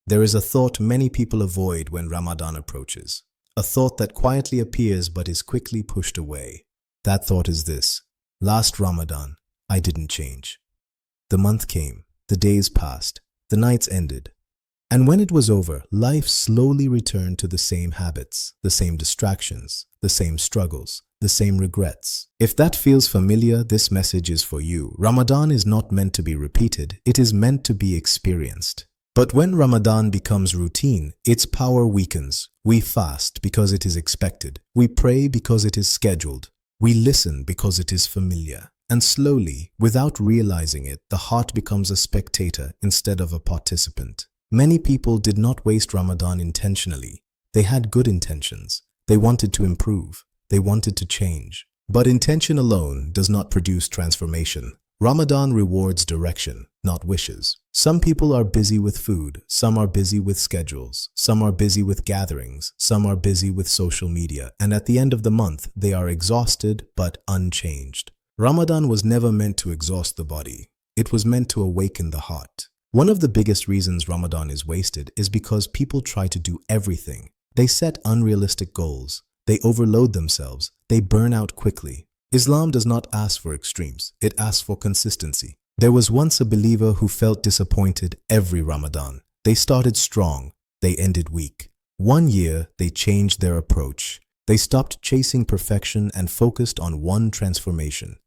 There is a thought many people avoid when Ramadan approaches. A thought that quietly appears but is quickly pushed away. That thought is this: last Ramadan, I didn't change. The month came, the days passed, the nights ended. And when it was over, life slowly returned to the same habits, the same distractions, the same struggles, the same regrets. If that feels familiar, this message is for you. Ramadan is not meant to be repeated, it is meant to be experienced. But when Ramadan becomes routine, its power weakens. We fast because it is expected. We pray because it is scheduled. We listen because it is familiar. And slowly, without realizing it, the heart becomes a spectator instead of a participant. Many people did not waste Ramadan intentionally. They had good intentions. They wanted to improve. They wanted to change. But intention alone does not produce transformation. Ramadan rewards direction, not wishes. Some people are busy with food. Some are busy with schedules. Some are busy with gatherings. Some are busy with social media. And at the end of the month, they are exhausted but unchanged. Ramadan was never meant to exhaust the body. It was meant to awaken the heart. One of the biggest reasons Ramadan is wasted is because people try to do everything. They set unrealistic goals. They overload themselves. They burn out quickly. Islam does not ask for extremes. It asks for consistency. There was once a believer who felt disappointed every Ramadan. They started strong. They ended weak. 1 year, they changed their approach. They stopped chasing perfection and focused on one transformation.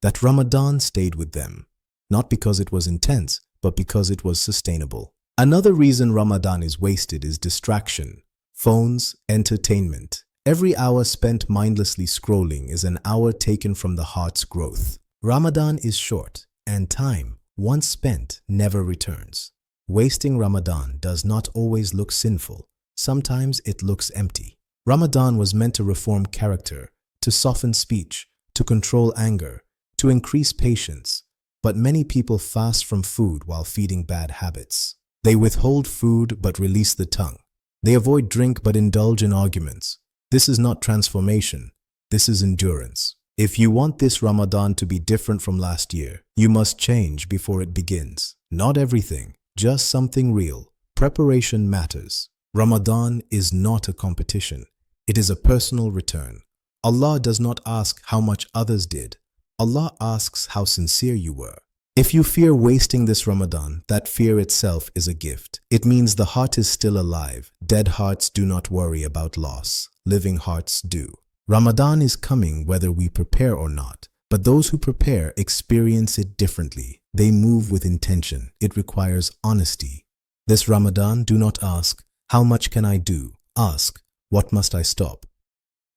That Ramadan stayed with them, not because it was intense, but because it was sustainable. Another reason Ramadan is wasted is distraction. Phones, entertainment. Every hour spent mindlessly scrolling is an hour taken from the heart's growth. Ramadan is short, and time, once spent, never returns. Wasting Ramadan does not always look sinful. Sometimes it looks empty. Ramadan was meant to reform character, to soften speech, to control anger, to increase patience. But many people fast from food while feeding bad habits. They withhold food but release the tongue. They avoid drink but indulge in arguments. This is not transformation. This is endurance. If you want this Ramadan to be different from last year, you must change before it begins. Not everything, just something real. Preparation matters. Ramadan is not a competition. It is a personal return. Allah does not ask how much others did. Allah asks how sincere you were. If you fear wasting this Ramadan, that fear itself is a gift. It means the heart is still alive. Dead hearts do not worry about loss. Living hearts do. Ramadan is coming whether we prepare or not. But those who prepare experience it differently. They move with intention. It requires honesty. This Ramadan, do not ask, how much can I do? Ask, what must I stop?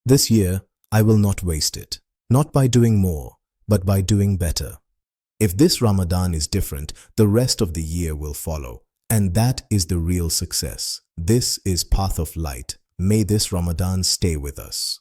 This year, I will not waste it. Not by doing more, but by doing better. If this Ramadan is different, the rest of the year will follow. And that is the real success. This is Path of Light. May this Ramadan stay with us.